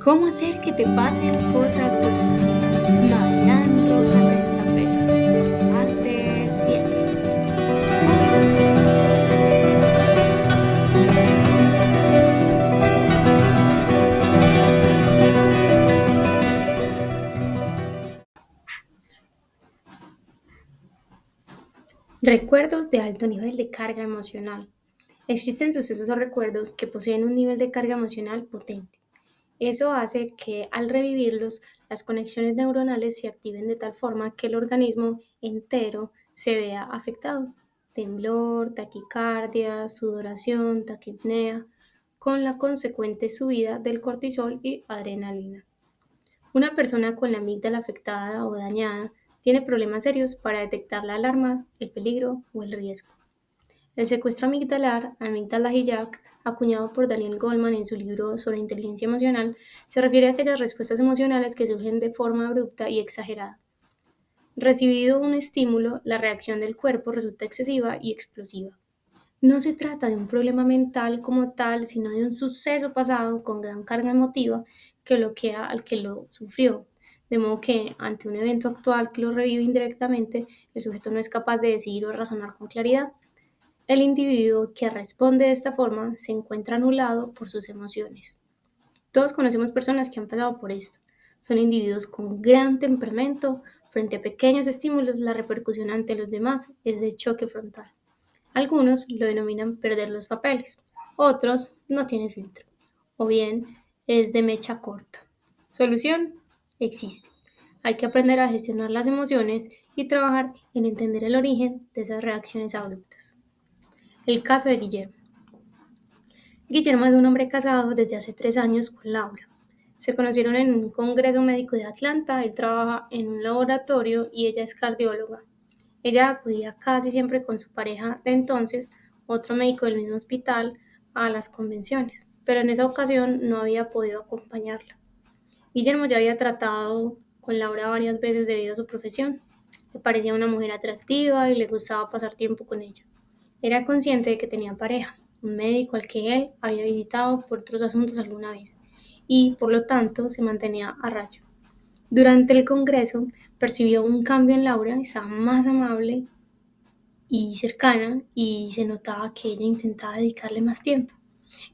¿Cómo hacer que te pasen cosas buenas? Marian Rojas Estapel, parte 7. Vamos a ver. Recuerdos de alto nivel de carga emocional. Existen sucesos o recuerdos que poseen un nivel de carga emocional potente. Eso hace que al revivirlos, las conexiones neuronales se activen de tal forma que el organismo entero se vea afectado. Temblor, taquicardia, sudoración, taquipnea, con la consecuente subida del cortisol y adrenalina. Una persona con la amígdala afectada o dañada tiene problemas serios para detectar la alarma, el peligro o el riesgo. El secuestro amigdalar, amígdala hijack, acuñado por Daniel Goleman en su libro sobre inteligencia emocional, se refiere a aquellas respuestas emocionales que surgen de forma abrupta y exagerada. Recibido un estímulo, la reacción del cuerpo resulta excesiva y explosiva. No se trata de un problema mental como tal, sino de un suceso pasado con gran carga emotiva que bloquea al que lo sufrió. De modo que, ante un evento actual que lo revive indirectamente, el sujeto no es capaz de decidir o razonar con claridad. El individuo que responde de esta forma se encuentra anulado por sus emociones. Todos conocemos personas que han pasado por esto. Son individuos con gran temperamento. Frente a pequeños estímulos, la repercusión ante los demás es de choque frontal. Algunos lo denominan perder los papeles, otros no tienen filtro, o bien es de mecha corta. Solución: existe. Hay que aprender a gestionar las emociones y trabajar en entender el origen de esas reacciones abruptas. El caso de Guillermo. Guillermo es un hombre casado desde hace 3 años con Laura. Se conocieron en un congreso médico de Atlanta, él trabaja en un laboratorio y ella es cardióloga. Ella acudía casi siempre con su pareja de entonces, otro médico del mismo hospital, a las convenciones, pero en esa ocasión no había podido acompañarla. Guillermo ya había tratado con Laura varias veces debido a su profesión. Le parecía una mujer atractiva y le gustaba pasar tiempo con ella. Era consciente de que tenía pareja, un médico al que él había visitado por otros asuntos alguna vez, y por lo tanto se mantenía a raya. Durante el congreso percibió un cambio en Laura, estaba más amable y cercana y se notaba que ella intentaba dedicarle más tiempo.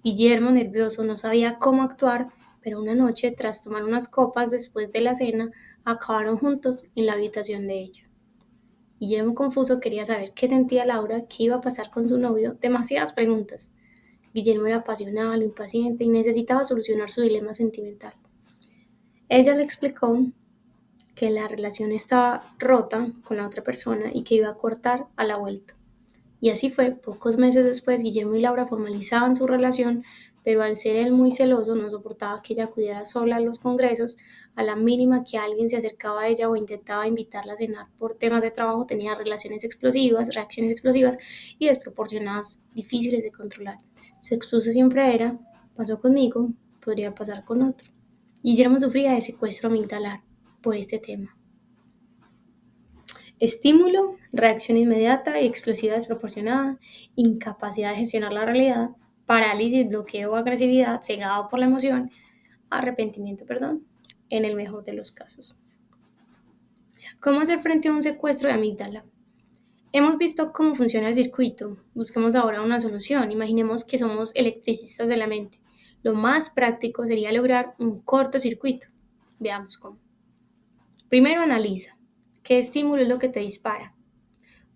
Guillermo, nervioso, no sabía cómo actuar, pero una noche, tras tomar unas copas después de la cena, acabaron juntos en la habitación de ella. Guillermo, confuso, quería saber qué sentía Laura, qué iba a pasar con su novio, demasiadas preguntas. Guillermo era apasionado, impaciente y necesitaba solucionar su dilema sentimental. Ella le explicó que la relación estaba rota con la otra persona y que iba a cortar a la vuelta. Y así fue. Pocos meses después, Guillermo y Laura formalizaban su relación, pero al ser él muy celoso, no soportaba que ella acudiera sola a los congresos. A la mínima que alguien se acercaba a ella o intentaba invitarla a cenar por temas de trabajo, tenía relaciones explosivas, reacciones explosivas y desproporcionadas, difíciles de controlar. Su excusa siempre era: pasó conmigo, podría pasar con otro. Guillermo sufría de secuestro amigdalar por este tema. Estímulo, reacción inmediata y explosiva desproporcionada, incapacidad de gestionar la realidad, parálisis, bloqueo o agresividad, cegado por la emoción, arrepentimiento, en el mejor de los casos. ¿Cómo hacer frente a un secuestro de amígdala? Hemos visto cómo funciona el circuito. Busquemos ahora una solución. Imaginemos que somos electricistas de la mente. Lo más práctico sería lograr un cortocircuito. Veamos cómo. Primero analiza. ¿Qué estímulo es lo que te dispara?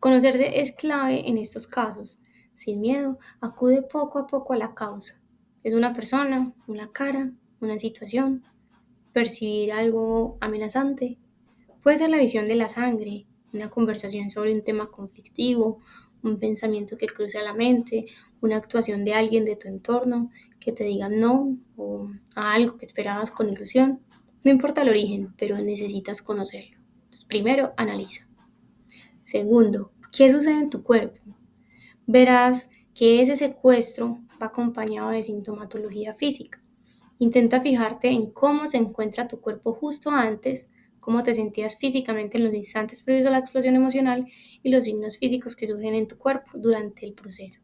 Conocerse es clave en estos casos. Sin miedo, acude poco a poco a la causa. ¿Es una persona, una cara, una situación? ¿Percibir algo amenazante? Puede ser la visión de la sangre, una conversación sobre un tema conflictivo, un pensamiento que cruza la mente, una actuación de alguien de tu entorno que te diga no o a algo que esperabas con ilusión. No importa el origen, pero necesitas conocerlo. Entonces, primero, analiza. Segundo, ¿qué sucede en tu cuerpo? Verás que ese secuestro va acompañado de sintomatología física. Intenta fijarte en cómo se encuentra tu cuerpo justo antes, cómo te sentías físicamente en los instantes previos a la explosión emocional y los signos físicos que surgen en tu cuerpo durante el proceso.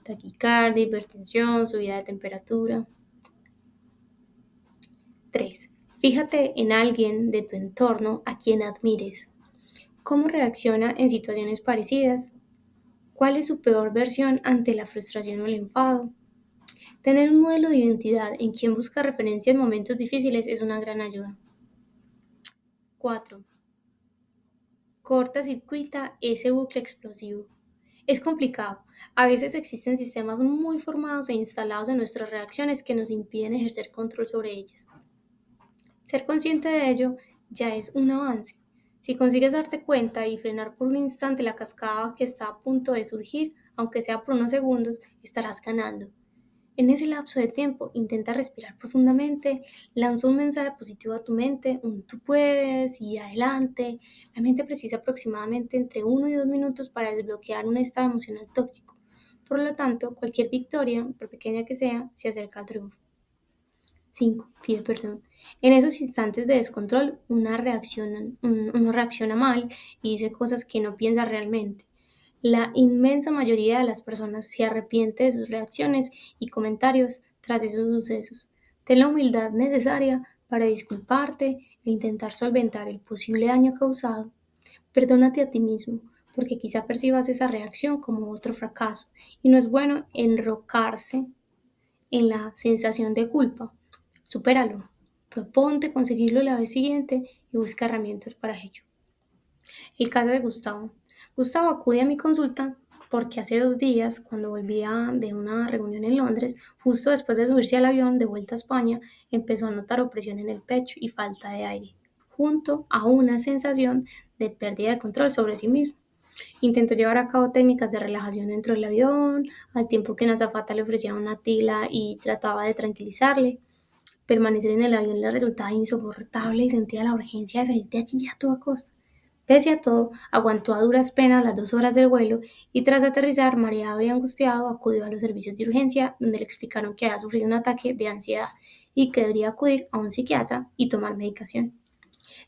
Taquicardia, hipertensión, subida de temperatura. 3. Fíjate en alguien de tu entorno a quien admires. ¿Cómo reacciona en situaciones parecidas? ¿Cuál es su peor versión ante la frustración o el enfado? Tener un modelo de identidad en quien busca referencia en momentos difíciles es una gran ayuda. 4. Corta-circuita ese bucle explosivo. Es complicado. A veces existen sistemas muy formados e instalados en nuestras reacciones que nos impiden ejercer control sobre ellas. Ser consciente de ello ya es un avance. Si consigues darte cuenta y frenar por un instante la cascada que está a punto de surgir, aunque sea por unos segundos, estarás ganando. En ese lapso de tiempo, intenta respirar profundamente, lanza un mensaje positivo a tu mente, un tú puedes y adelante. La mente precisa aproximadamente entre 1 y 2 minutos para desbloquear un estado emocional tóxico. Por lo tanto, cualquier victoria, por pequeña que sea, se acerca al triunfo. 5. Pide perdón. En esos instantes de descontrol, uno reacciona mal y dice cosas que no piensa realmente. La inmensa mayoría de las personas se arrepiente de sus reacciones y comentarios tras esos sucesos. Ten la humildad necesaria para disculparte e intentar solventar el posible daño causado. Perdónate a ti mismo, porque quizá percibas esa reacción como otro fracaso, y no es bueno enrocarse en la sensación de culpa. Supéralo, proponte conseguirlo la vez siguiente y busca herramientas para ello. El caso de Gustavo. Gustavo acude a mi consulta porque hace 2 días, cuando volvía de una reunión en Londres, justo después de subirse al avión de vuelta a España, empezó a notar opresión en el pecho y falta de aire, junto a una sensación de pérdida de control sobre sí mismo. Intentó llevar a cabo técnicas de relajación dentro del avión, al tiempo que una azafata le ofrecía una tila y trataba de tranquilizarle. Permanecer en el avión le resultaba insoportable y sentía la urgencia de salir de allí a toda costa. Pese a todo, aguantó a duras penas las 2 horas del vuelo y tras aterrizar, mareado y angustiado, acudió a los servicios de urgencia donde le explicaron que había sufrido un ataque de ansiedad y que debería acudir a un psiquiatra y tomar medicación.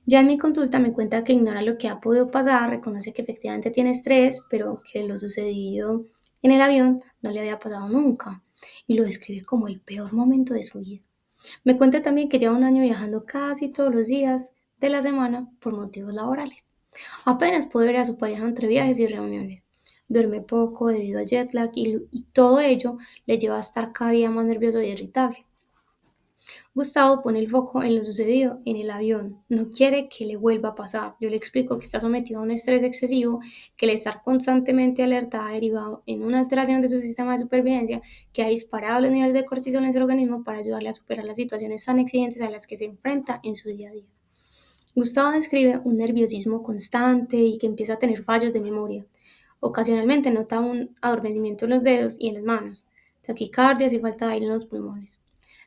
Ya en mi consulta me cuenta que ignora lo que ha podido pasar, reconoce que efectivamente tiene estrés, pero que lo sucedido en el avión no le había pasado nunca y lo describe como el peor momento de su vida. Me cuenta también que lleva un año viajando casi todos los días de la semana por motivos laborales. Apenas puede ver a su pareja entre viajes y reuniones. Duerme poco debido a jet lag y todo ello le lleva a estar cada día más nervioso y irritable. Gustavo pone el foco en lo sucedido en el avión. No quiere que le vuelva a pasar. Yo le explico que está sometido a un estrés excesivo, que el estar constantemente alerta ha derivado en una alteración de su sistema de supervivencia que ha disparado los niveles de cortisol en su organismo para ayudarle a superar las situaciones tan exigentes a las que se enfrenta en su día a día. Gustavo describe un nerviosismo constante y que empieza a tener fallos de memoria. Ocasionalmente nota un adormecimiento en los dedos y en las manos, taquicardias y falta de aire en los pulmones.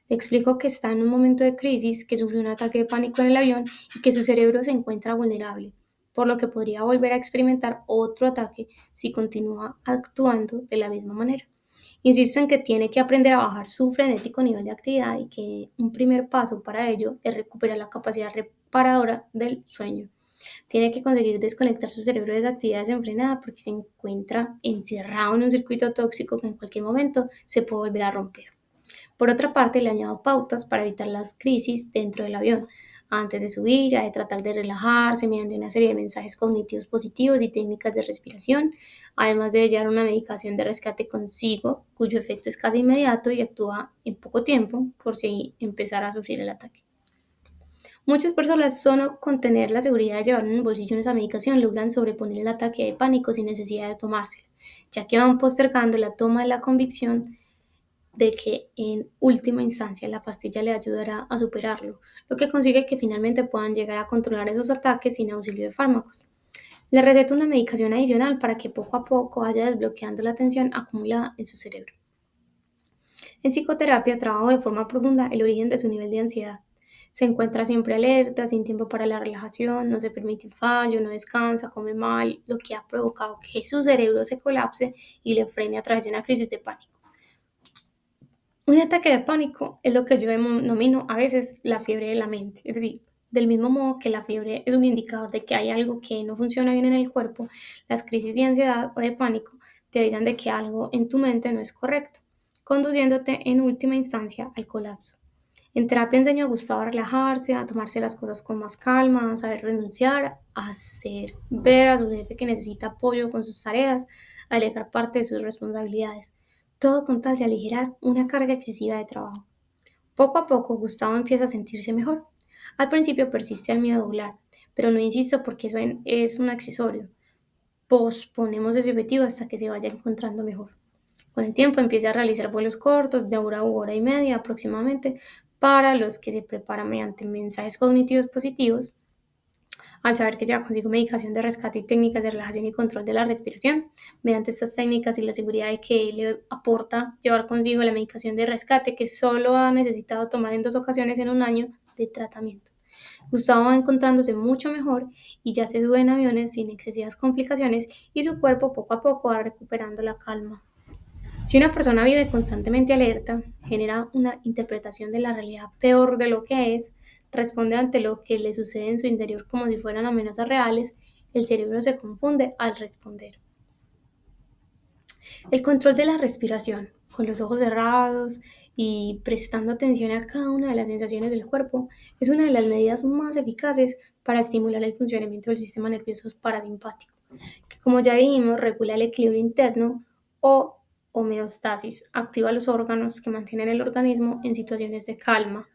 Le explico que está en un momento de crisis, que sufrió un ataque de pánico en el avión y que su cerebro se encuentra vulnerable, por lo que podría volver a experimentar otro ataque si continúa actuando de la misma manera. Insisto en que tiene que aprender a bajar su frenético nivel de actividad y que un primer paso para ello es recuperar la capacidad reparadora del sueño. Tiene que conseguir desconectar su cerebro de esa actividad desenfrenada porque se encuentra encerrado en un circuito tóxico que en cualquier momento se puede volver a romper. Por otra parte, le añado pautas para evitar las crisis dentro del avión. Antes de subir, hay que tratar de relajarse mediante una serie de mensajes cognitivos positivos y técnicas de respiración, además de llevar una medicación de rescate consigo, cuyo efecto es casi inmediato y actúa en poco tiempo por si empezara a sufrir el ataque. Muchas personas solo con tener la seguridad de llevar en el bolsillo esa medicación logran sobreponer el ataque de pánico sin necesidad de tomársela, ya que van postergando la toma de la convicción de que en última instancia la pastilla le ayudará a superarlo, lo que consigue que finalmente puedan llegar a controlar esos ataques sin auxilio de fármacos. Le receta una medicación adicional para que poco a poco vaya desbloqueando la tensión acumulada en su cerebro. En psicoterapia trabajo de forma profunda el origen de su nivel de ansiedad. Se encuentra siempre alerta, sin tiempo para la relajación, no se permite un fallo, no descansa, come mal, lo que ha provocado que su cerebro se colapse y le frene a través de una crisis de pánico. Un ataque de pánico es lo que yo denomino a veces la fiebre de la mente. Es decir, del mismo modo que la fiebre es un indicador de que hay algo que no funciona bien en el cuerpo, las crisis de ansiedad o de pánico te avisan de que algo en tu mente no es correcto, conduciéndote en última instancia al colapso. En terapia enseño a Gustavo a relajarse, a tomarse las cosas con más calma, a saber renunciar, a hacer ver a su jefe que necesita apoyo con sus tareas, a delegar parte de sus responsabilidades. Todo con tal de aligerar una carga excesiva de trabajo. Poco a poco, Gustavo empieza a sentirse mejor. Al principio persiste el miedo a doblar, pero no insisto porque eso es un accesorio. Posponemos ese objetivo hasta que se vaya encontrando mejor. Con el tiempo empieza a realizar vuelos cortos de hora u hora y media aproximadamente para los que se preparan mediante mensajes cognitivos positivos. Al saber que lleva consigo medicación de rescate y técnicas de relajación y control de la respiración, mediante estas técnicas y la seguridad de que le aporta llevar consigo la medicación de rescate que solo ha necesitado tomar en 2 ocasiones en un año de tratamiento. Gustavo va encontrándose mucho mejor y ya se sube en aviones sin excesivas complicaciones y su cuerpo poco a poco va recuperando la calma. Si una persona vive constantemente alerta, genera una interpretación de la realidad peor de lo que es, responde ante lo que le sucede en su interior como si fueran amenazas reales, el cerebro se confunde al responder. El control de la respiración, con los ojos cerrados y prestando atención a cada una de las sensaciones del cuerpo, es una de las medidas más eficaces para estimular el funcionamiento del sistema nervioso parasimpático, que como ya dijimos regula el equilibrio interno o homeostasis, activa los órganos que mantienen el organismo en situaciones de calma,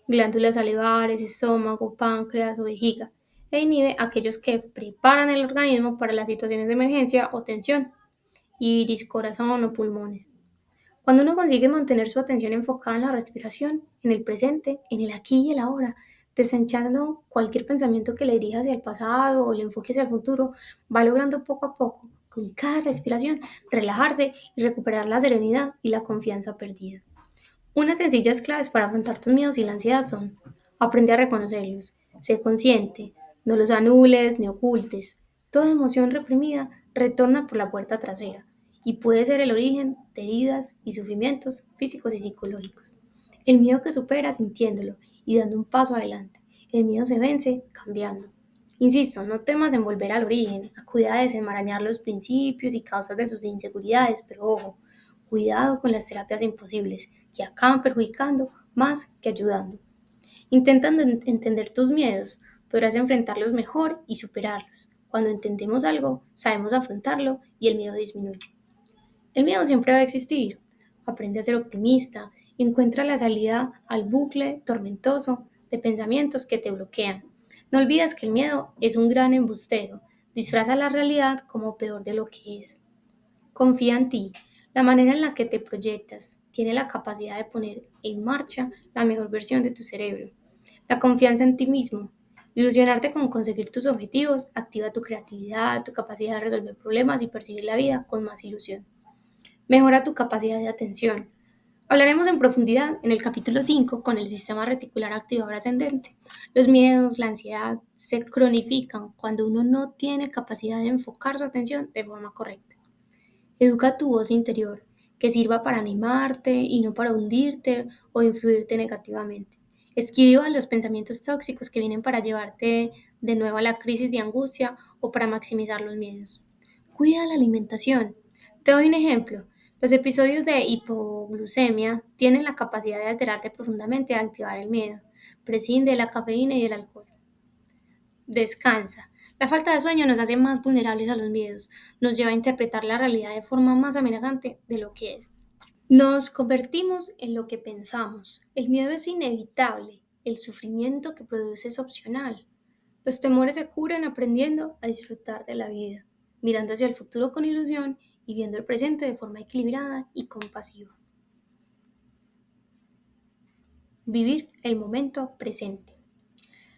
glándulas salivares, estómago, páncreas o vejiga, e inhibe aquellos que preparan el organismo para las situaciones de emergencia o tensión, iris, corazón o pulmones. Cuando uno consigue mantener su atención enfocada en la respiración, en el presente, en el aquí y el ahora, desenchando cualquier pensamiento que le dirija hacia el pasado o le enfoque hacia el futuro, va logrando poco a poco, con cada respiración, relajarse y recuperar la serenidad y la confianza perdida. Unas sencillas claves para afrontar tus miedos y la ansiedad son: aprende a reconocerlos, sé consciente, no los anules ni ocultes. Toda emoción reprimida retorna por la puerta trasera y puede ser el origen de heridas y sufrimientos físicos y psicológicos. El miedo que supera sintiéndolo y dando un paso adelante. El miedo se vence cambiando. Insisto, no temas en volver al origen, acude a desenmarañar los principios y causas de sus inseguridades, pero ojo, cuidado con las terapias imposibles, que acaban perjudicando más que ayudando. Intentando entender tus miedos, podrás enfrentarlos mejor y superarlos. Cuando entendemos algo, sabemos afrontarlo y el miedo disminuye. El miedo siempre va a existir. Aprende a ser optimista y encuentra la salida al bucle tormentoso de pensamientos que te bloquean. No olvides que el miedo es un gran embustero. Disfraza la realidad como peor de lo que es. Confía en ti. La manera en la que te proyectas tiene la capacidad de poner en marcha la mejor versión de tu cerebro. La confianza en ti mismo. Ilusionarte con conseguir tus objetivos activa tu creatividad, tu capacidad de resolver problemas y percibir la vida con más ilusión. Mejora tu capacidad de atención. Hablaremos en profundidad en el capítulo 5 con el sistema reticular activador ascendente. Los miedos, la ansiedad se cronifican cuando uno no tiene capacidad de enfocar su atención de forma correcta. Educa tu voz interior, que sirva para animarte y no para hundirte o influirte negativamente. Esquiva los pensamientos tóxicos que vienen para llevarte de nuevo a la crisis de angustia o para maximizar los miedos. Cuida la alimentación. Te doy un ejemplo. Los episodios de hipoglucemia tienen la capacidad de alterarte profundamente y activar el miedo. Prescinde de la cafeína y del alcohol. Descansa. La falta de sueño nos hace más vulnerables a los miedos, nos lleva a interpretar la realidad de forma más amenazante de lo que es. Nos convertimos en lo que pensamos. El miedo es inevitable, el sufrimiento que produce es opcional. Los temores se curan aprendiendo a disfrutar de la vida, mirando hacia el futuro con ilusión y viendo el presente de forma equilibrada y compasiva. Vivir el momento presente.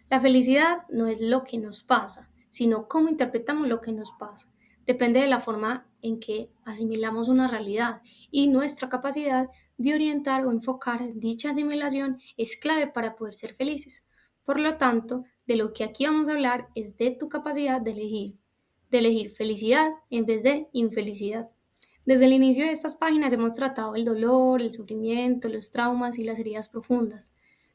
La felicidad no es lo que nos pasa, sino cómo interpretamos lo que nos pasa. Depende de la forma en que asimilamos una realidad y nuestra capacidad de orientar o enfocar dicha asimilación es clave para poder ser felices. Por lo tanto, de lo que aquí vamos a hablar es de tu capacidad de elegir felicidad en vez de infelicidad. Desde el inicio de estas páginas hemos tratado el dolor, el sufrimiento, los traumas y las heridas profundas.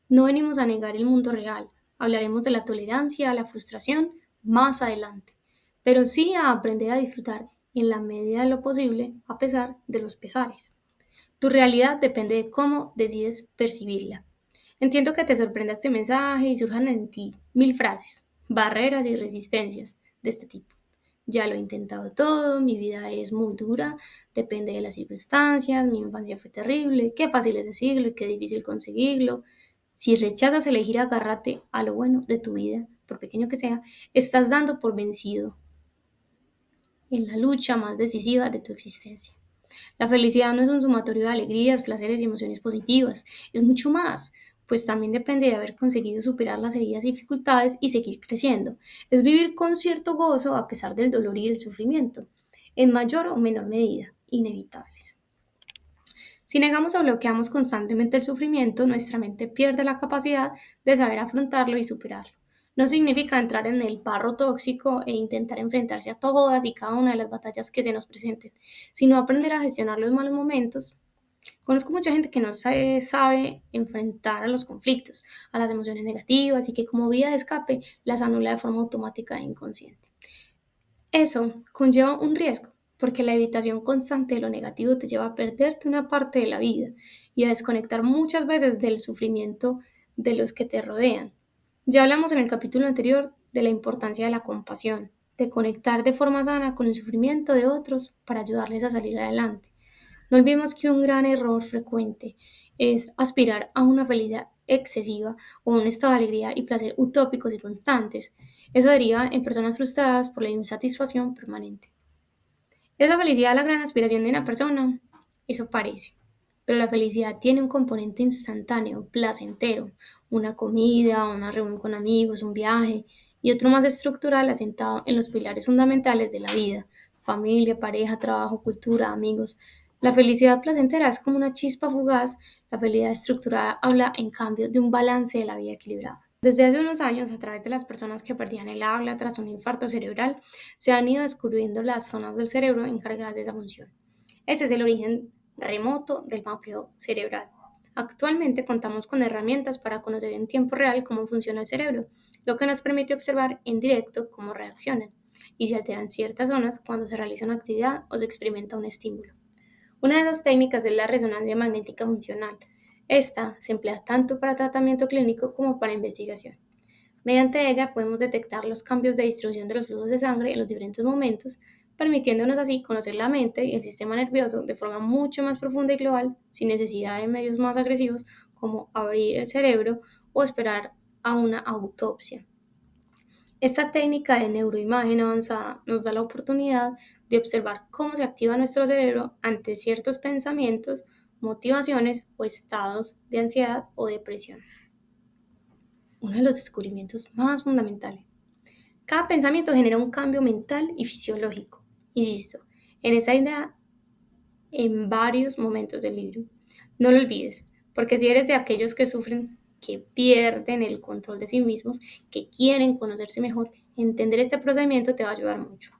No venimos a negar el mundo real. Hablaremos de la tolerancia a la frustración más adelante, pero sí a aprender a disfrutar en la medida de lo posible a pesar de los pesares. Tu realidad depende de cómo decides percibirla. Entiendo que te sorprenda este mensaje y surjan en ti mil frases, barreras y resistencias de este tipo. Ya lo he intentado todo, mi vida es muy dura, depende de las circunstancias, mi infancia fue terrible, qué fácil es decirlo y qué difícil conseguirlo. Si rechazas elegir agárrate a lo bueno de tu vida, por pequeño que sea, estás dando por vencido en la lucha más decisiva de tu existencia. La felicidad no es un sumatorio de alegrías, placeres y emociones positivas, es mucho más, pues también depende de haber conseguido superar las heridas y dificultades y seguir creciendo. Es vivir con cierto gozo a pesar del dolor y del sufrimiento, en mayor o menor medida, inevitables. Si negamos o bloqueamos constantemente el sufrimiento, nuestra mente pierde la capacidad de saber afrontarlo y superarlo. No significa entrar en el barro tóxico e intentar enfrentarse a todas y cada una de las batallas que se nos presenten, sino aprender a gestionar los malos momentos. Conozco mucha gente que no sabe enfrentar a los conflictos, a las emociones negativas y que como vía de escape las anula de forma automática e inconsciente. Eso conlleva un riesgo, porque la evitación constante de lo negativo te lleva a perderte una parte de la vida y a desconectar muchas veces del sufrimiento de los que te rodean. Ya hablamos en el capítulo anterior de la importancia de la compasión, de conectar de forma sana con el sufrimiento de otros para ayudarles a salir adelante. No olvidemos que un gran error frecuente es aspirar a una felicidad excesiva o a un estado de alegría y placer utópicos y constantes. Eso deriva en personas frustradas por la insatisfacción permanente. ¿Es la felicidad la gran aspiración de una persona? Eso parece. Pero la felicidad tiene un componente instantáneo, placentero, una comida, una reunión con amigos, un viaje, y otro más estructural asentado en los pilares fundamentales de la vida, familia, pareja, trabajo, cultura, amigos. La felicidad placentera es como una chispa fugaz, la felicidad estructurada habla en cambio de un balance de la vida equilibrada. Desde hace unos años, a través de las personas que perdían el habla tras un infarto cerebral, se han ido descubriendo las zonas del cerebro encargadas de esa función. Ese es el origen remoto del mapeo cerebral. Actualmente contamos con herramientas para conocer en tiempo real cómo funciona el cerebro, lo que nos permite observar en directo cómo reaccionan y se alteran ciertas zonas cuando se realiza una actividad o se experimenta un estímulo. Una de esas técnicas es la resonancia magnética funcional. Esta se emplea tanto para tratamiento clínico como para investigación. Mediante ella podemos detectar los cambios de distribución de los flujos de sangre en los diferentes momentos, permitiéndonos así conocer la mente y el sistema nervioso de forma mucho más profunda y global, sin necesidad de medios más agresivos como abrir el cerebro o esperar a una autopsia. Esta técnica de neuroimagen avanzada nos da la oportunidad de observar cómo se activa nuestro cerebro ante ciertos pensamientos, motivaciones o estados de ansiedad o depresión. Uno de los descubrimientos más fundamentales. Cada pensamiento genera un cambio mental y fisiológico. Insisto, en esa idea en varios momentos del libro. No lo olvides, porque si eres de aquellos que sufren, que pierden el control de sí mismos, que quieren conocerse mejor, entender este procedimiento te va a ayudar mucho.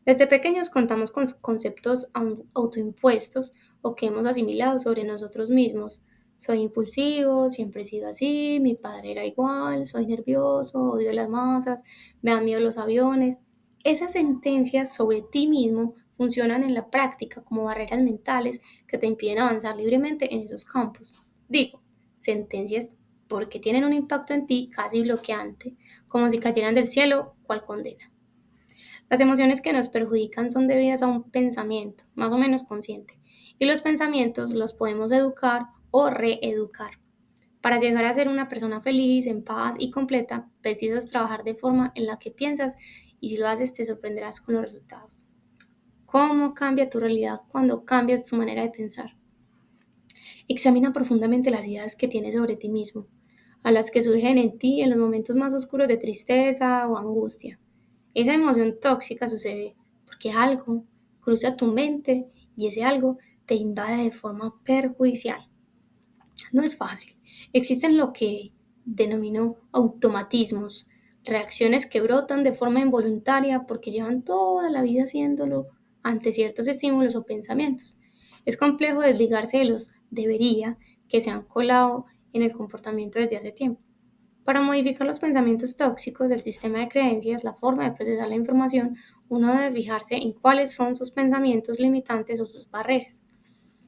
Desde pequeños contamos con conceptos autoimpuestos o que hemos asimilado sobre nosotros mismos. Soy impulsivo, siempre he sido así, mi padre era igual, soy nervioso, odio las masas, me dan miedo los aviones. Esas sentencias sobre ti mismo funcionan en la práctica como barreras mentales que te impiden avanzar libremente en esos campos. Digo, sentencias porque tienen un impacto en ti casi bloqueante, como si cayeran del cielo, cual condena. Las emociones que nos perjudican son debidas a un pensamiento, más o menos consciente, y los pensamientos los podemos educar o reeducar. Para llegar a ser una persona feliz, en paz y completa, precisas trabajar de forma en la que piensas y si lo haces te sorprenderás con los resultados. ¿Cómo cambia tu realidad cuando cambias tu manera de pensar? Examina profundamente las ideas que tienes sobre ti mismo, a las que surgen en ti en los momentos más oscuros de tristeza o angustia. Esa emoción tóxica sucede porque algo cruza tu mente y ese algo te invade de forma perjudicial. No es fácil. Existen lo que denomino automatismos, reacciones que brotan de forma involuntaria porque llevan toda la vida haciéndolo ante ciertos estímulos o pensamientos. Es complejo desligarse de los debería que se han colado en el comportamiento desde hace tiempo. Para modificar los pensamientos tóxicos del sistema de creencias, la forma de procesar la información, uno debe fijarse en cuáles son sus pensamientos limitantes o sus barreras.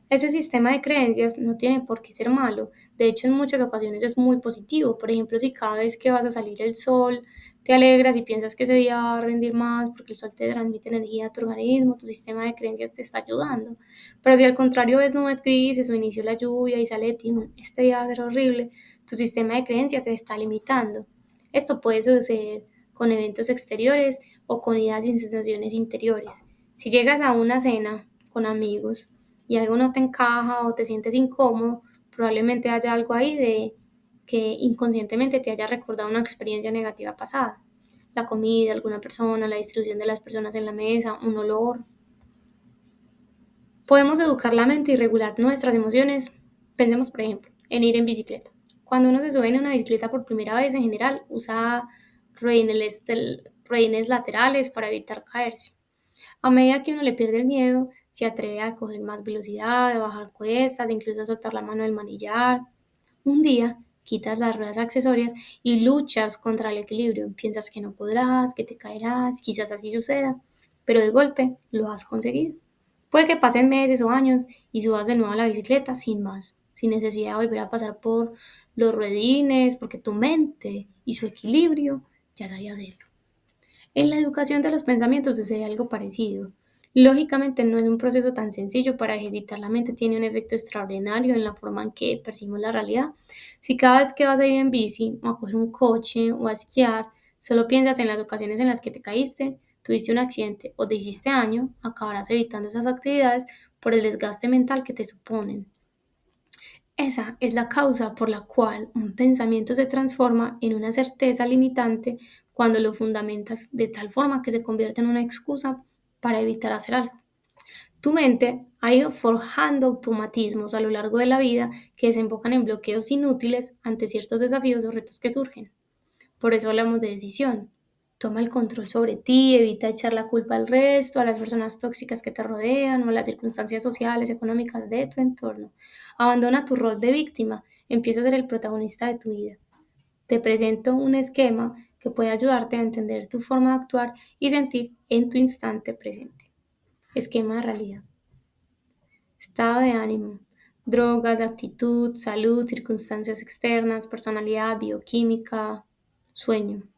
Ese sistema de creencias no tiene por qué ser malo, de hecho en muchas ocasiones es muy positivo. Por ejemplo, si cada vez que vas a salir el sol te alegras y piensas que ese día va a rendir más porque el sol te transmite energía a tu organismo, tu sistema de creencias te está ayudando. Pero si al contrario ves nubes grises o inició la lluvia y sale de ti este día va a ser horrible, tu sistema de creencias se está limitando. Esto puede suceder con eventos exteriores o con ideas y sensaciones interiores. Si llegas a una cena con amigos y algo no te encaja o te sientes incómodo, probablemente haya algo ahí de que inconscientemente te haya recordado una experiencia negativa pasada. La comida, alguna persona, la distribución de las personas en la mesa, un olor. Podemos educar la mente y regular nuestras emociones. Pensemos, por ejemplo, en ir en bicicleta. Cuando uno se sube en una bicicleta por primera vez, en general, usa reines laterales para evitar caerse. A medida que uno le pierde el miedo, se atreve a coger más velocidad, a bajar cuestas, incluso a soltar la mano del manillar. Un día quitas las ruedas accesorias y luchas contra el equilibrio. Piensas que no podrás, que te caerás, quizás así suceda, pero de golpe lo has conseguido. Puede que pasen meses o años y subas de nuevo a la bicicleta sin más, sin necesidad de volver a pasar por los ruedines, porque tu mente y su equilibrio ya sabía hacerlo. En la educación de los pensamientos sucede algo parecido. Lógicamente no es un proceso tan sencillo. Para ejercitar la mente tiene un efecto extraordinario en la forma en que percibimos la realidad. Si cada vez que vas a ir en bici o a coger un coche o a esquiar, solo piensas en las ocasiones en las que te caíste, tuviste un accidente o te hiciste daño, acabarás evitando esas actividades por el desgaste mental que te suponen. Esa es la causa por la cual un pensamiento se transforma en una certeza limitante cuando lo fundamentas de tal forma que se convierte en una excusa para evitar hacer algo. Tu mente ha ido forjando automatismos a lo largo de la vida que desembocan en bloqueos inútiles ante ciertos desafíos o retos que surgen. Por eso hablamos de decisión. Toma el control sobre ti, evita echar la culpa al resto, a las personas tóxicas que te rodean o a las circunstancias sociales, económicas de tu entorno. Abandona tu rol de víctima, empieza a ser el protagonista de tu vida. Te presento un esquema que puede ayudarte a entender tu forma de actuar y sentir en tu instante presente. Esquema de realidad. Estado de ánimo. Drogas, actitud, salud, circunstancias externas, personalidad, bioquímica, sueño.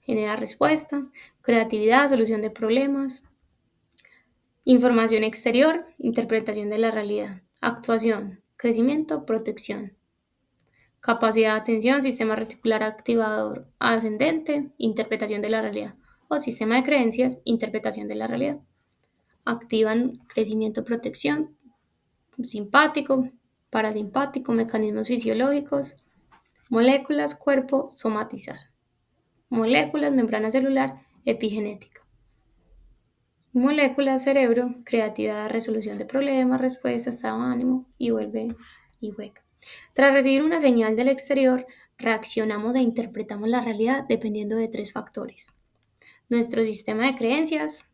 Genera respuesta, creatividad, solución de problemas, información exterior, interpretación de la realidad, actuación, crecimiento, protección, capacidad de atención, sistema reticular activador ascendente, interpretación de la realidad, o sistema de creencias, interpretación de la realidad. Activan crecimiento, protección, simpático, parasimpático, mecanismos fisiológicos, moléculas, cuerpo, somatizar, moléculas, membrana celular, epigenética. Moléculas, cerebro, creatividad, resolución de problemas, respuesta, estado de ánimo y vuelve y juega. Tras recibir una señal del exterior, reaccionamos e interpretamos la realidad dependiendo de tres factores: nuestro sistema de creencias,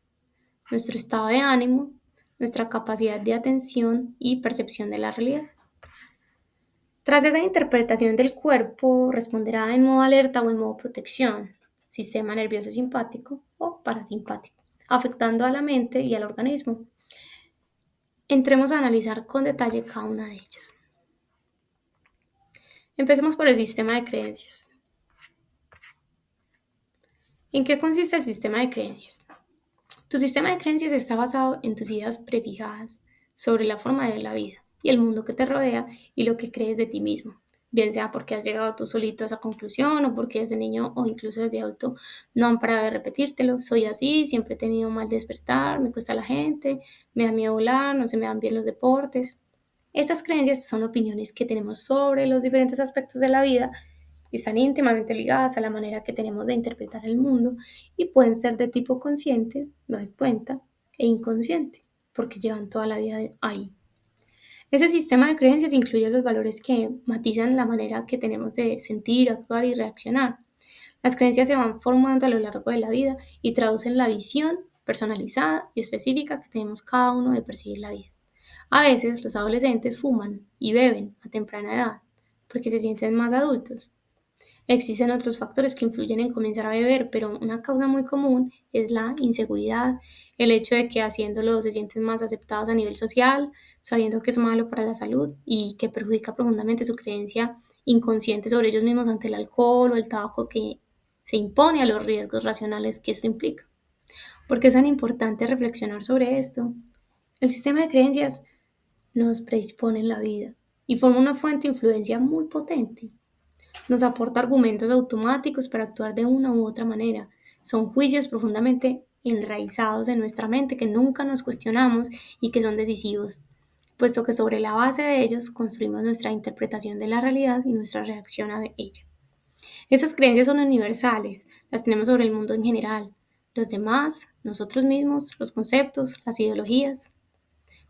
nuestro estado de ánimo, nuestra capacidad de atención y percepción de la realidad. Tras esa interpretación del cuerpo, responderá en modo alerta o en modo protección, sistema nervioso simpático o parasimpático, afectando a la mente y al organismo. Entremos a analizar con detalle cada una de ellas. Empecemos por el sistema de creencias. ¿En qué consiste el sistema de creencias? Tu sistema de creencias está basado en tus ideas prefijadas sobre la forma de ver la vida y el mundo que te rodea y lo que crees de ti mismo, bien sea porque has llegado tú solito a esa conclusión o porque desde niño o incluso desde adulto no han parado de repetírtelo. Soy así, siempre he tenido mal despertar, me cuesta la gente, me da miedo volar, no se me dan bien los deportes. Estas creencias son opiniones que tenemos sobre los diferentes aspectos de la vida, están íntimamente ligadas a la manera que tenemos de interpretar el mundo y pueden ser de tipo consciente, me doy cuenta, e inconsciente, porque llevan toda la vida ahí. Ese sistema de creencias incluye los valores que matizan la manera que tenemos de sentir, actuar y reaccionar. Las creencias se van formando a lo largo de la vida y traducen la visión personalizada y específica que tenemos cada uno de percibir la vida. A veces los adolescentes fuman y beben a temprana edad porque se sienten más adultos. Existen otros factores que influyen en comenzar a beber, pero una causa muy común es la inseguridad, el hecho de que haciéndolo se sienten más aceptados a nivel social, sabiendo que es malo para la salud y que perjudica profundamente su creencia inconsciente sobre ellos mismos ante el alcohol o el tabaco que se impone a los riesgos racionales que esto implica. ¿Por qué es tan importante reflexionar sobre esto? El sistema de creencias nos predispone en la vida y forma una fuente de influencia muy potente. Nos aporta argumentos automáticos para actuar de una u otra manera. Son juicios profundamente enraizados en nuestra mente que nunca nos cuestionamos y que son decisivos, puesto que sobre la base de ellos construimos nuestra interpretación de la realidad y nuestra reacción a ella. Esas creencias son universales, las tenemos sobre el mundo en general, los demás, nosotros mismos, los conceptos, las ideologías.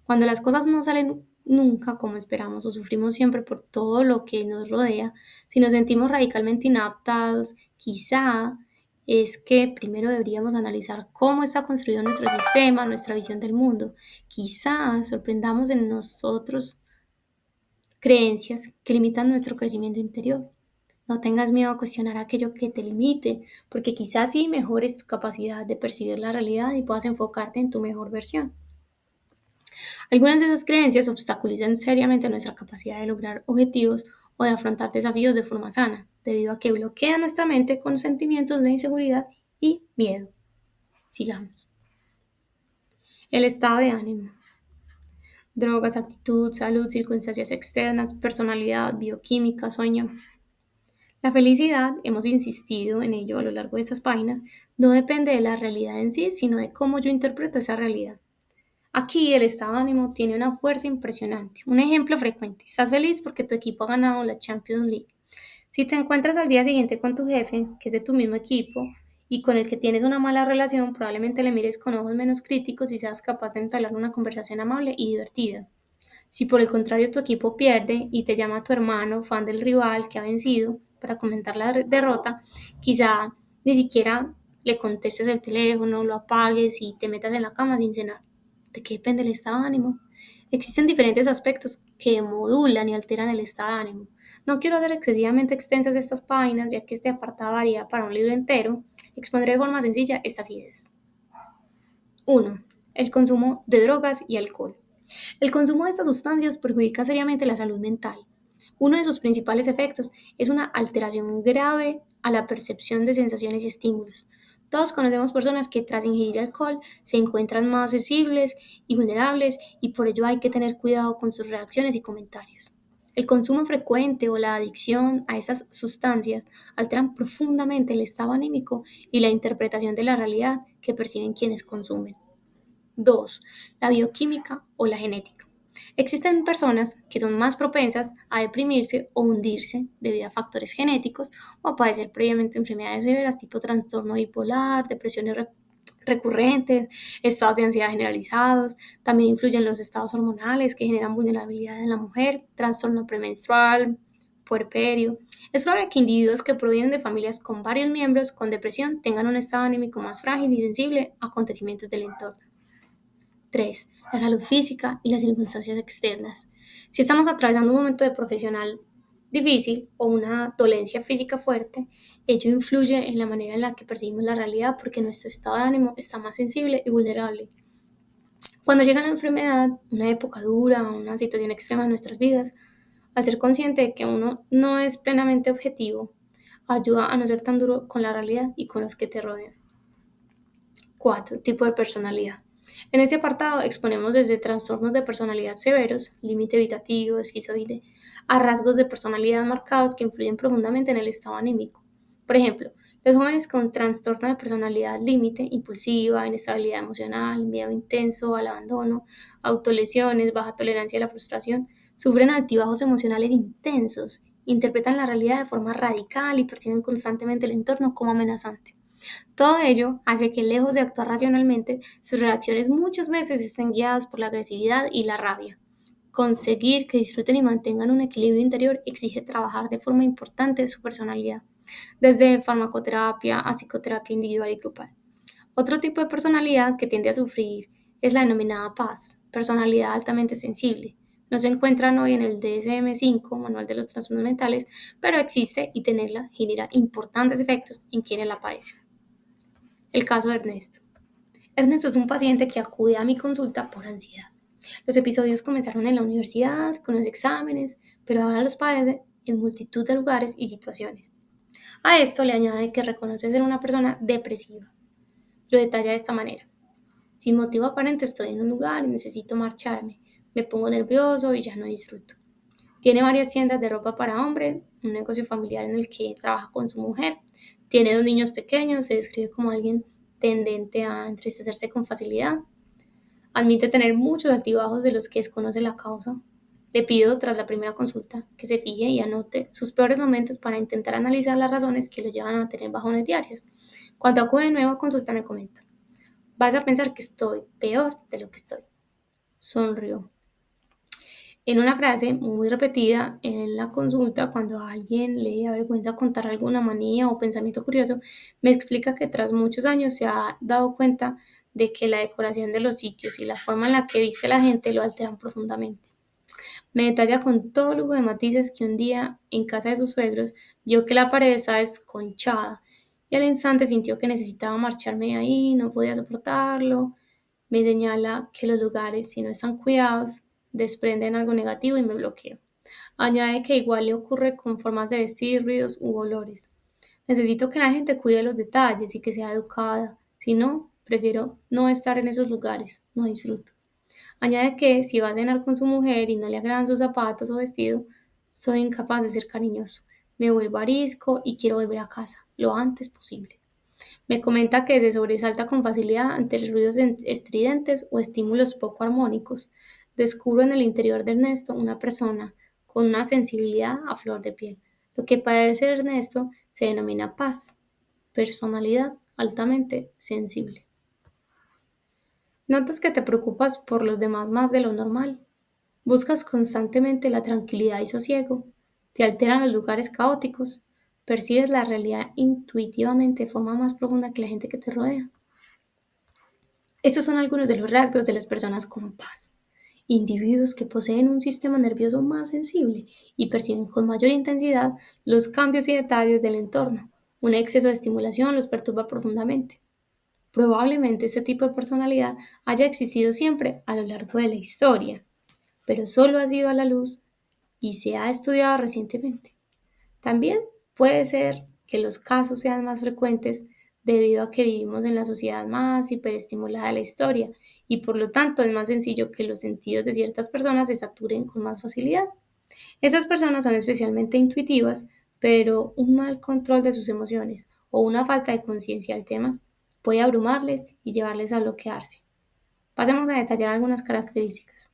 Cuando las cosas no salen nunca como esperamos o sufrimos siempre por todo lo que nos rodea, si nos sentimos radicalmente inadaptados, quizá es que primero deberíamos analizar cómo está construido nuestro sistema, nuestra visión del mundo. Quizá sorprendamos en nosotros creencias que limitan nuestro crecimiento interior. No tengas miedo a cuestionar aquello que te limite, porque quizás sí mejores tu capacidad de percibir la realidad y puedas enfocarte en tu mejor versión. Algunas de esas creencias obstaculizan seriamente nuestra capacidad de lograr objetivos o de afrontar desafíos de forma sana, debido a que bloquean nuestra mente con sentimientos de inseguridad y miedo. Sigamos. El estado de ánimo. Drogas, actitud, salud, circunstancias externas, personalidad, bioquímica, sueño. La felicidad, hemos insistido en ello a lo largo de estas páginas, no depende de la realidad en sí, sino de cómo yo interpreto esa realidad. Aquí el estado de ánimo tiene una fuerza impresionante. Un ejemplo frecuente: estás feliz porque tu equipo ha ganado la Champions League. Si te encuentras al día siguiente con tu jefe, que es de tu mismo equipo, y con el que tienes una mala relación, probablemente le mires con ojos menos críticos y seas capaz de entablar una conversación amable y divertida. Si por el contrario tu equipo pierde y te llama tu hermano, fan del rival que ha vencido, para comentar la derrota, quizá ni siquiera le contestes el teléfono, lo apagues y te metas en la cama sin cenar. ¿De qué depende el estado de ánimo? Existen diferentes aspectos que modulan y alteran el estado de ánimo. No quiero hacer excesivamente extensas estas páginas, ya que este apartado varía para un libro entero. Expondré de forma sencilla estas ideas. 1. El consumo de drogas y alcohol. El consumo de estas sustancias perjudica seriamente la salud mental. Uno de sus principales efectos es una alteración grave a la percepción de sensaciones y estímulos. Todos conocemos personas que tras ingerir alcohol se encuentran más sensibles y vulnerables, y por ello hay que tener cuidado con sus reacciones y comentarios. El consumo frecuente o la adicción a esas sustancias alteran profundamente el estado anímico y la interpretación de la realidad que perciben quienes consumen. 2. La bioquímica o la genética. Existen personas que son más propensas a deprimirse o hundirse debido a factores genéticos o a padecer previamente enfermedades severas tipo trastorno bipolar, depresiones recurrentes, estados de ansiedad generalizados. También influyen los estados hormonales que generan vulnerabilidad en la mujer, trastorno premenstrual, puerperio. Es probable que individuos que provienen de familias con varios miembros con depresión tengan un estado anímico más frágil y sensible a acontecimientos del entorno. 3. La salud física y las circunstancias externas. Si estamos atravesando un momento de profesional difícil o una dolencia física fuerte, ello influye en la manera en la que percibimos la realidad porque nuestro estado de ánimo está más sensible y vulnerable. Cuando llega la enfermedad, una época dura, una situación extrema en nuestras vidas, al ser consciente de que uno no es plenamente objetivo, ayuda a no ser tan duro con la realidad y con los que te rodean. 4. Tipo de personalidad. En este apartado exponemos desde trastornos de personalidad severos, límite evitativo, esquizoide, a rasgos de personalidad marcados que influyen profundamente en el estado anímico. Por ejemplo, los jóvenes con trastorno de personalidad límite, impulsiva, inestabilidad emocional, miedo intenso al abandono, autolesiones, baja tolerancia a la frustración, sufren altibajos emocionales intensos, interpretan la realidad de forma radical y perciben constantemente el entorno como amenazante. Todo ello hace que, lejos de actuar racionalmente, sus reacciones muchas veces estén guiadas por la agresividad y la rabia. Conseguir que disfruten y mantengan un equilibrio interior exige trabajar de forma importante su personalidad, desde farmacoterapia a psicoterapia individual y grupal. Otro tipo de personalidad que tiende a sufrir es la denominada paz, personalidad altamente sensible. No se encuentran hoy en el DSM-5, Manual de los Trastornos Mentales, pero existe y tenerla genera importantes efectos en quienes la padecen. El caso de Ernesto. Ernesto es un paciente que acude a mi consulta por ansiedad. Los episodios comenzaron en la universidad, con los exámenes, pero ahora los padece en multitud de lugares y situaciones. A esto le añade que reconoce ser una persona depresiva. Lo detalla de esta manera. Sin motivo aparente estoy en un lugar y necesito marcharme. Me pongo nervioso y ya no disfruto. Tiene varias tiendas de ropa para hombre, un negocio familiar en el que trabaja con su mujer. Tiene 2 niños pequeños, se describe como alguien tendente a entristecerse con facilidad. Admite tener muchos altibajos de los que desconoce la causa. Le pido, tras la primera consulta, que se fije y anote sus peores momentos para intentar analizar las razones que lo llevan a tener bajones diarios. Cuando acude de nuevo a consulta me comenta, vas a pensar que estoy peor de lo que estoy. Sonrió. En una frase muy repetida en la consulta, cuando a alguien le da vergüenza contar alguna manía o pensamiento curioso, me explica que tras muchos años se ha dado cuenta de que la decoración de los sitios y la forma en la que viste la gente lo alteran profundamente. Me detalla con todo lujo de matices que un día, en casa de sus suegros, vio que la pared estaba desconchada y al instante sintió que necesitaba marcharme de ahí, no podía soportarlo. Me señala que los lugares, si no están cuidados, desprenden algo negativo y me bloqueo. Añade que igual le ocurre con formas de vestir, ruidos u olores. Necesito que la gente cuide los detalles y que sea educada. Si no, prefiero no estar en esos lugares, no disfruto. Añade que si va a cenar con su mujer y no le agradan sus zapatos o vestido, soy incapaz de ser cariñoso. Me vuelvo arisco y quiero volver a casa lo antes posible. Me comenta que se sobresalta con facilidad ante ruidos estridentes o estímulos poco armónicos. Descubro en el interior de Ernesto una persona con una sensibilidad a flor de piel. Lo que para ser Ernesto se denomina paz, personalidad altamente sensible. Notas que te preocupas por los demás más de lo normal. Buscas constantemente la tranquilidad y sosiego. Te alteran los lugares caóticos. Percibes la realidad intuitivamente de forma más profunda que la gente que te rodea. Estos son algunos de los rasgos de las personas con paz. Individuos que poseen un sistema nervioso más sensible y perciben con mayor intensidad los cambios y detalles del entorno. Un exceso de estimulación los perturba profundamente. Probablemente este tipo de personalidad haya existido siempre a lo largo de la historia, pero solo ha sido a la luz y se ha estudiado recientemente. También puede ser que los casos sean más frecuentes debido a que vivimos en la sociedad más hiperestimulada de la historia y por lo tanto es más sencillo que los sentidos de ciertas personas se saturen con más facilidad. Esas personas son especialmente intuitivas, pero un mal control de sus emociones o una falta de conciencia del tema puede abrumarles y llevarles a bloquearse. Pasemos a detallar algunas características.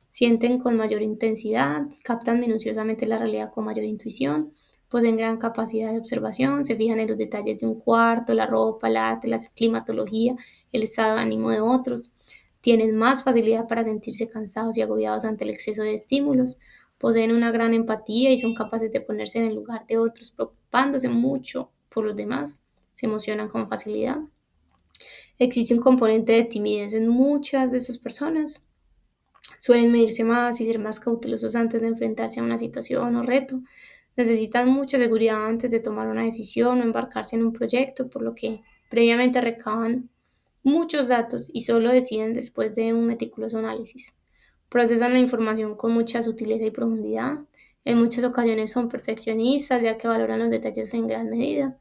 Sienten con mayor intensidad, captan minuciosamente la realidad con mayor intuición, poseen gran capacidad de observación, se fijan en los detalles de un cuarto, la ropa, la climatología, el estado de ánimo de otros, tienen más facilidad para sentirse cansados y agobiados ante el exceso de estímulos, poseen una gran empatía y son capaces de ponerse en el lugar de otros, preocupándose mucho por los demás, se emocionan con facilidad. Existe un componente de timidez en muchas de esas personas. Suelen medirse más y ser más cautelosos antes de enfrentarse a una situación o reto. Necesitan mucha seguridad antes de tomar una decisión o embarcarse en un proyecto, por lo que previamente recaban muchos datos y solo deciden después de un meticuloso análisis. Procesan la información con mucha sutileza y profundidad. En muchas ocasiones son perfeccionistas, ya que valoran los detalles en gran medida.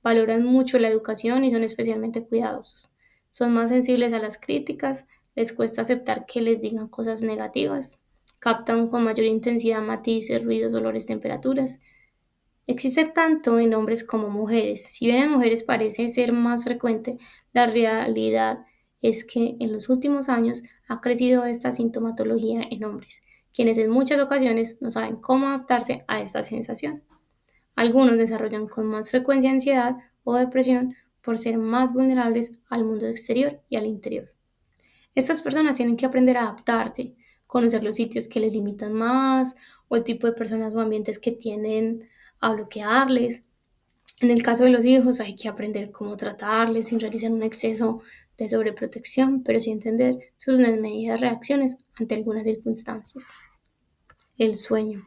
Valoran mucho la educación y son especialmente cuidadosos. Son más sensibles a las críticas, les cuesta aceptar que les digan cosas negativas. Captan con mayor intensidad matices, ruidos, olores, temperaturas. Existe tanto en hombres como mujeres. Si bien en mujeres parece ser más frecuente, la realidad es que en los últimos años ha crecido esta sintomatología en hombres, quienes en muchas ocasiones no saben cómo adaptarse a esta sensación. Algunos desarrollan con más frecuencia ansiedad o depresión por ser más vulnerables al mundo exterior y al interior. Estas personas tienen que aprender a adaptarse, conocer los sitios que les limitan más o el tipo de personas o ambientes que tienden a bloquearles. En el caso de los hijos hay que aprender cómo tratarles sin realizar un exceso de sobreprotección, pero sí entender sus desmedidas reacciones ante algunas circunstancias. el sueño.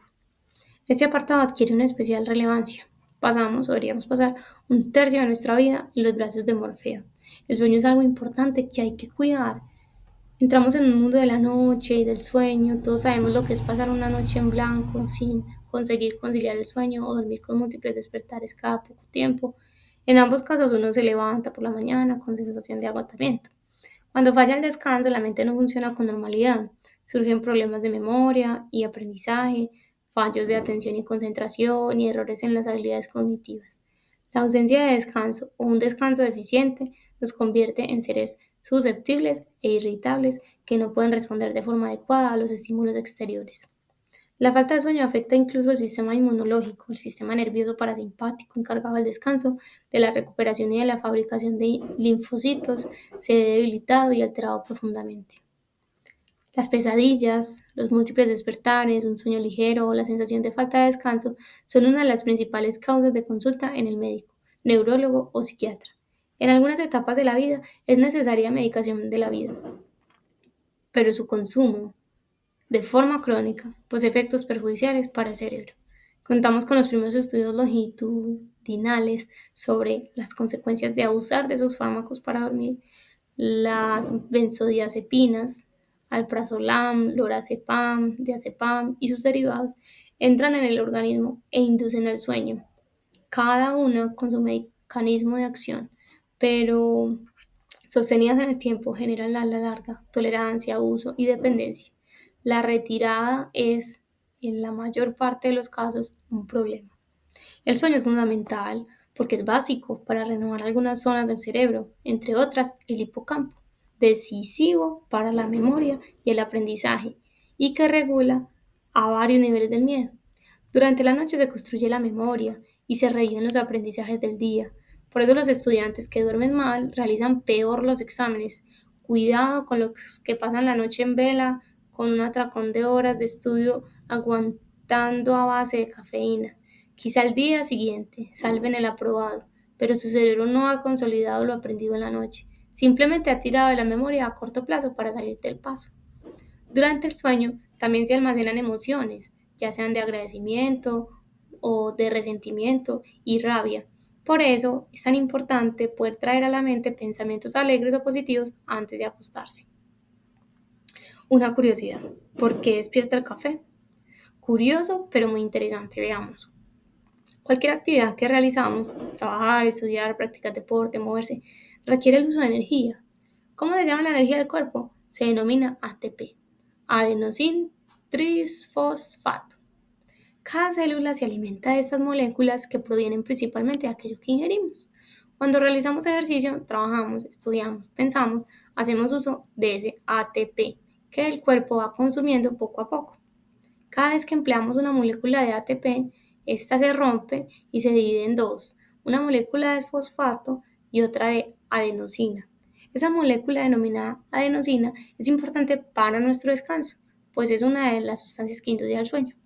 Este apartado adquiere una especial relevancia. Pasamos, o deberíamos pasar, un tercio de nuestra vida en los brazos de Morfeo. El sueño es algo importante que hay que cuidar. Entramos en un mundo de la noche y del sueño. Todos sabemos lo que es pasar una noche en blanco sin conseguir conciliar el sueño o dormir con múltiples despertares cada poco tiempo. En ambos casos uno se levanta por la mañana con sensación de agotamiento. Cuando falla el descanso, la mente no funciona con normalidad. Surgen problemas de memoria y aprendizaje, fallos de atención y concentración y errores en las habilidades cognitivas. La ausencia de descanso o un descanso deficiente nos convierte en seres susceptibles e irritables que no pueden responder de forma adecuada a los estímulos exteriores. La falta de sueño afecta incluso el sistema inmunológico, el sistema nervioso parasimpático encargado del descanso, de la recuperación y de la fabricación de linfocitos se ve debilitado y alterado profundamente. Las pesadillas, los múltiples despertares, un sueño ligero o la sensación de falta de descanso son una de las principales causas de consulta en el médico, neurólogo o psiquiatra. En algunas etapas de la vida es necesaria medicación de la vida, pero su consumo de forma crónica, pues efectos perjudiciales para el cerebro. Contamos con los primeros estudios longitudinales sobre las consecuencias de abusar de esos fármacos para dormir. Las benzodiazepinas, alprazolam, lorazepam, diazepam y sus derivados entran en el organismo e inducen el sueño, cada una con su mecanismo de acción, pero sostenidas en el tiempo generan a la larga tolerancia, uso y dependencia. La retirada es, en la mayor parte de los casos, un problema. El sueño es fundamental porque es básico para renovar algunas zonas del cerebro, entre otras el hipocampo, decisivo para la memoria y el aprendizaje, y que regula a varios niveles del miedo. Durante la noche se construye la memoria y se reviven los aprendizajes del día. Por eso los estudiantes que duermen mal realizan peor los exámenes. Cuidado con los que pasan la noche en vela con un atracón de horas de estudio aguantando a base de cafeína. Quizá al día siguiente salven el aprobado, pero su cerebro no ha consolidado lo aprendido en la noche. Simplemente ha tirado de la memoria a corto plazo para salir del paso. Durante el sueño también se almacenan emociones, ya sean de agradecimiento o de resentimiento y rabia. Por eso es tan importante poder traer a la mente pensamientos alegres o positivos antes de acostarse. Una curiosidad, ¿por qué despierta el café? Curioso, pero muy interesante, veamos. Cualquier actividad que realizamos, trabajar, estudiar, practicar deporte, moverse, requiere el uso de energía. ¿Cómo se llama la energía del cuerpo? Se denomina ATP, adenosín trisfosfato. Cada célula se alimenta de estas moléculas que provienen principalmente de aquello que ingerimos. Cuando realizamos ejercicio, trabajamos, estudiamos, pensamos, hacemos uso de ese ATP que el cuerpo va consumiendo poco a poco. Cada vez que empleamos una molécula de ATP, esta se rompe y se divide en dos, una molécula de fosfato y otra de adenosina. Esa molécula denominada adenosina es importante para nuestro descanso, pues es una de las sustancias que induce al sueño.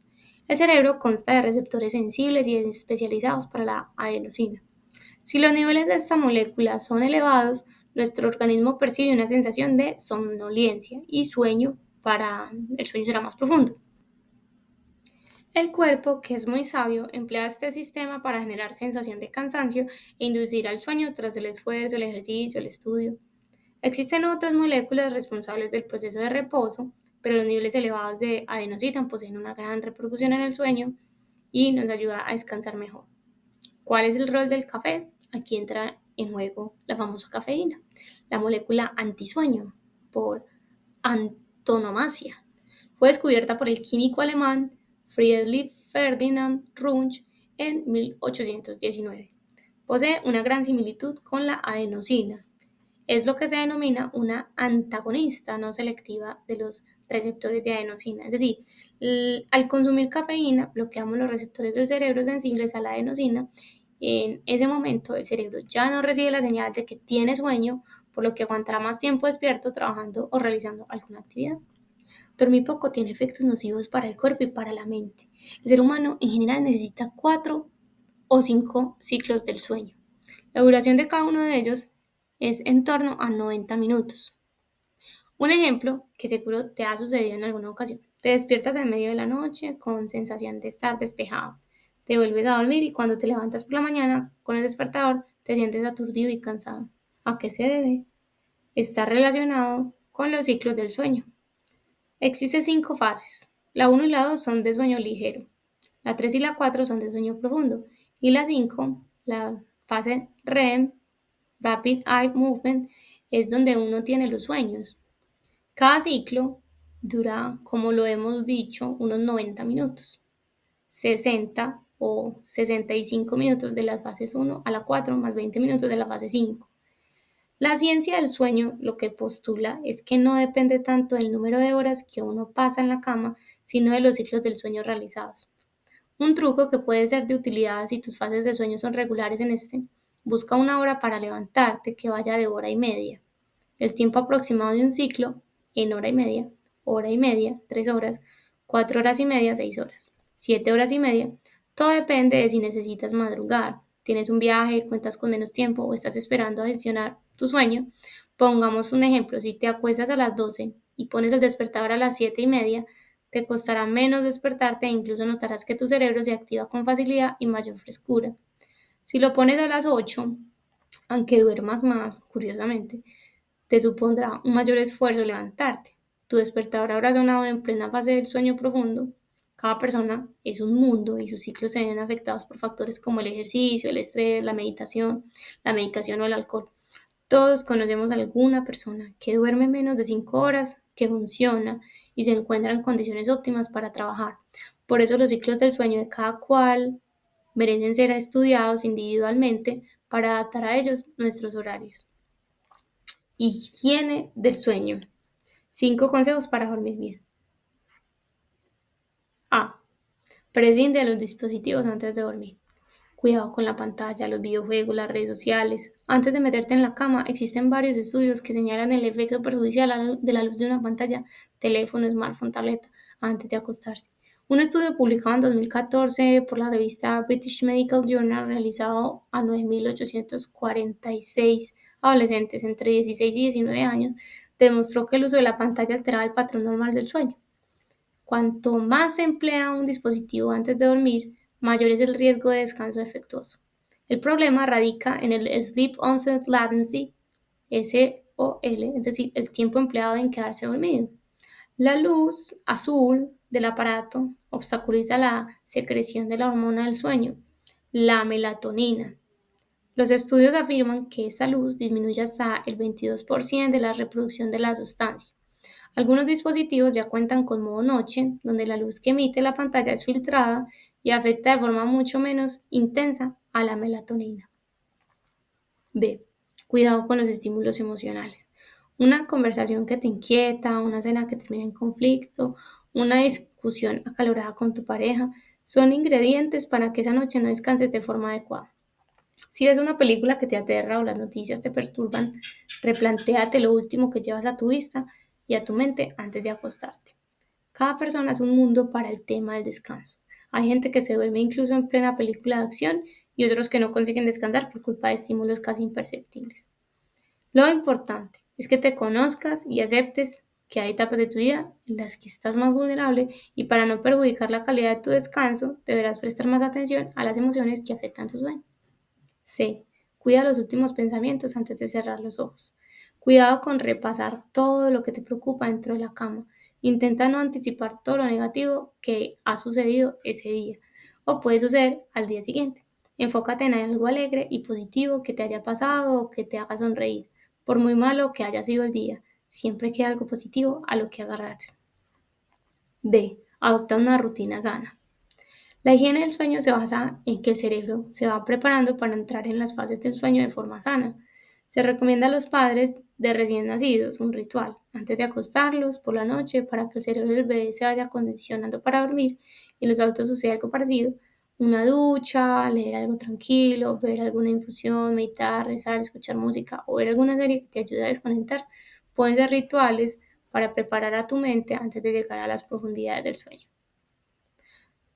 El cerebro consta de receptores sensibles y especializados para la adenosina. Si los niveles de esta molécula son elevados, nuestro organismo percibe una sensación de somnolencia y sueño para el sueño será más profundo. El cuerpo, que es muy sabio, emplea este sistema para generar sensación de cansancio e inducir al sueño tras el esfuerzo, el ejercicio, el estudio. Existen otras moléculas responsables del proceso de reposo, pero los niveles elevados de adenosina poseen una gran repercusión en el sueño y nos ayuda a descansar mejor. ¿Cuál es el rol del café? Aquí entra en juego la famosa cafeína, la molécula antisueño, por antonomasia. Fue descubierta por el químico alemán Friedrich Ferdinand Runge en 1819. Posee una gran similitud con la adenosina. Es lo que se denomina una antagonista no selectiva de los receptores de adenosina. Es decir, al consumir cafeína bloqueamos los receptores del cerebro sensibles a la adenosina. En ese momento el cerebro ya no recibe la señal de que tiene sueño, por lo que aguantará más tiempo despierto trabajando o realizando alguna actividad. Dormir poco tiene efectos nocivos para el cuerpo y para la mente. El ser humano en general necesita 4 o 5 ciclos del sueño. La duración de cada uno de ellos es en torno a 90 minutos. Un ejemplo que seguro te ha sucedido en alguna ocasión. Te despiertas en medio de la noche con sensación de estar despejado. Te vuelves a dormir y cuando te levantas por la mañana con el despertador te sientes aturdido y cansado. ¿A qué se debe? Está relacionado con los ciclos del sueño. Existen 5 fases. La 1 y la 2 son de sueño ligero. La 3 y la 4 son de sueño profundo. Y la 5, la fase REM, Rapid Eye Movement, es donde uno tiene los sueños. Cada ciclo dura, como lo hemos dicho, unos 90 minutos. 60 o 65 minutos de las fases 1 a la 4 más 20 minutos de la fase 5. La ciencia del sueño lo que postula es que no depende tanto del número de horas que uno pasa en la cama, sino de los ciclos del sueño realizados. Un truco que puede ser de utilidad si tus fases de sueño son regulares en este, busca una hora para levantarte que vaya de hora y media. El tiempo aproximado de un ciclo en hora y media, 3 horas, 4 horas y media, 6 horas, 7 horas y media. Todo depende de si necesitas madrugar, tienes un viaje, cuentas con menos tiempo o estás esperando a gestionar tu sueño. Pongamos un ejemplo, si te acuestas a las 12 y pones el despertador a las 7 y media, te costará menos despertarte e incluso notarás que tu cerebro se activa con facilidad y mayor frescura. Si lo pones a las 8, aunque duermas más, curiosamente, te supondrá un mayor esfuerzo levantarte. Tu despertador habrá sonado en plena fase del sueño profundo. Cada persona es un mundo y sus ciclos se ven afectados por factores como el ejercicio, el estrés, la meditación, la medicación o el alcohol. Todos conocemos a alguna persona que duerme menos de 5 horas, que funciona y se encuentra en condiciones óptimas para trabajar. Por eso los ciclos del sueño de cada cual merecen ser estudiados individualmente para adaptar a ellos nuestros horarios. Higiene del sueño. 5 consejos para dormir bien. A. Prescinde de los dispositivos antes de dormir. Cuidado con la pantalla, los videojuegos, las redes sociales. Antes de meterte en la cama, existen varios estudios que señalan el efecto perjudicial de la luz de una pantalla, teléfono, smartphone, tableta, antes de acostarse. Un estudio publicado en 2014 por la revista British Medical Journal, realizado a 9.846 adolescentes entre 16 y 19 años, demostró que el uso de la pantalla alteraba el patrón normal del sueño. Cuanto más se emplea un dispositivo antes de dormir, mayor es el riesgo de descanso defectuoso. El problema radica en el Sleep Onset Latency, SOL, es decir, el tiempo empleado en quedarse dormido. La luz azul del aparato obstaculiza la secreción de la hormona del sueño, la melatonina. Los estudios afirman que esta luz disminuye hasta el 22% de la reproducción de la sustancia. Algunos dispositivos ya cuentan con modo noche, donde la luz que emite la pantalla es filtrada y afecta de forma mucho menos intensa a la melatonina. B. Cuidado con los estímulos emocionales. Una conversación que te inquieta, una cena que termina en conflicto, una discusión acalorada con tu pareja, son ingredientes para que esa noche no descanses de forma adecuada. Si ves una película que te aterra o las noticias te perturban, replantéate lo último que llevas a tu vista y a tu mente antes de acostarte. Cada persona es un mundo para el tema del descanso. Hay gente que se duerme incluso en plena película de acción y otros que no consiguen descansar por culpa de estímulos casi imperceptibles. Lo importante es que te conozcas y aceptes que hay etapas de tu vida en las que estás más vulnerable y para no perjudicar la calidad de tu descanso deberás prestar más atención a las emociones que afectan tu sueño. C. Cuida los últimos pensamientos antes de cerrar los ojos. Cuidado con repasar todo lo que te preocupa dentro de la cama. Intenta no anticipar todo lo negativo que ha sucedido ese día o puede suceder al día siguiente. Enfócate en algo alegre y positivo que te haya pasado o que te haga sonreír. Por muy malo que haya sido el día, siempre queda algo positivo a lo que agarrarse. D. Adopta una rutina sana. La higiene del sueño se basa en que el cerebro se va preparando para entrar en las fases del sueño de forma sana. Se recomienda a los padres de recién nacidos un ritual antes de acostarlos por la noche para que el cerebro del bebé se vaya condicionando para dormir y en los adultos sucede algo parecido. Una ducha, leer algo tranquilo, ver alguna infusión, meditar, rezar, escuchar música o ver alguna serie que te ayude a desconectar pueden ser rituales para preparar a tu mente antes de llegar a las profundidades del sueño.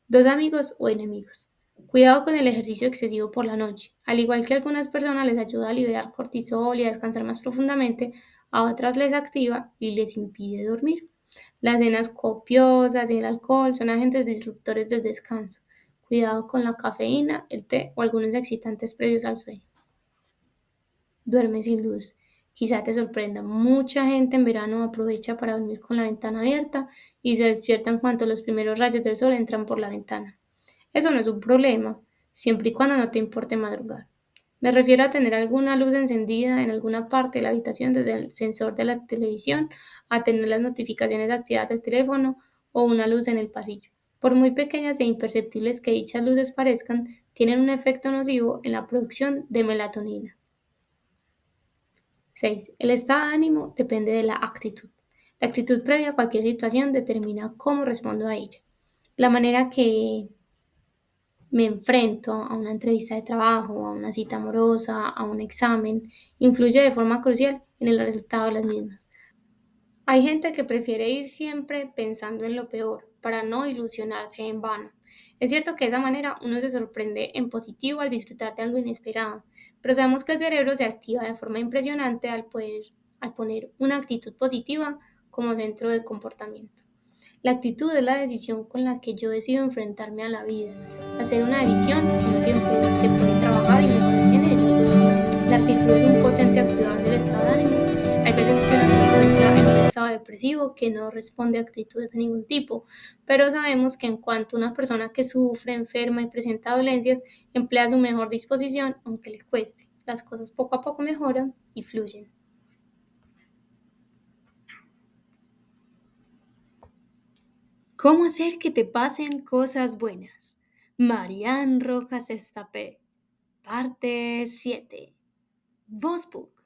2 amigos o enemigos. Cuidado con el ejercicio excesivo por la noche. Al igual que a algunas personas les ayuda a liberar cortisol y a descansar más profundamente, a otras les activa y les impide dormir. Las cenas copiosas y el alcohol son agentes disruptores del descanso. Cuidado con la cafeína, el té o algunos excitantes previos al sueño. Duerme sin luz. Quizá te sorprenda, mucha gente en verano aprovecha para dormir con la ventana abierta y se despierta en cuanto los primeros rayos del sol entran por la ventana. Eso no es un problema, siempre y cuando no te importe madrugar. Me refiero a tener alguna luz encendida en alguna parte de la habitación, desde el sensor de la televisión a tener las notificaciones activadas del teléfono o una luz en el pasillo. Por muy pequeñas e imperceptibles que dichas luces parezcan, tienen un efecto nocivo en la producción de melatonina. 6. El estado de ánimo depende de la actitud. La actitud previa a cualquier situación determina cómo respondo a ella. La manera que me enfrento a una entrevista de trabajo, a una cita amorosa, a un examen, influye de forma crucial en el resultado de las mismas. Hay gente que prefiere ir siempre pensando en lo peor para no ilusionarse en vano. Es cierto que de esa manera uno se sorprende en positivo al disfrutar de algo inesperado, pero sabemos que el cerebro se activa de forma impresionante al poner una actitud positiva como centro de comportamiento. La actitud es la decisión con la que yo decido enfrentarme a la vida. Al ser una decisión, uno siempre se puede trabajar y mejorar en ello. La actitud es un potente activador del estado de ánimo. Hay veces que uno se encuentra en un estado depresivo que no responde a actitudes de ningún tipo, pero sabemos que en cuanto una persona que sufre, enferma y presenta dolencias emplea su mejor disposición, aunque le cueste, las cosas poco a poco mejoran y fluyen. ¿Cómo hacer que te pasen cosas buenas? Marian Rojas Estapé, parte 7. Vosbook.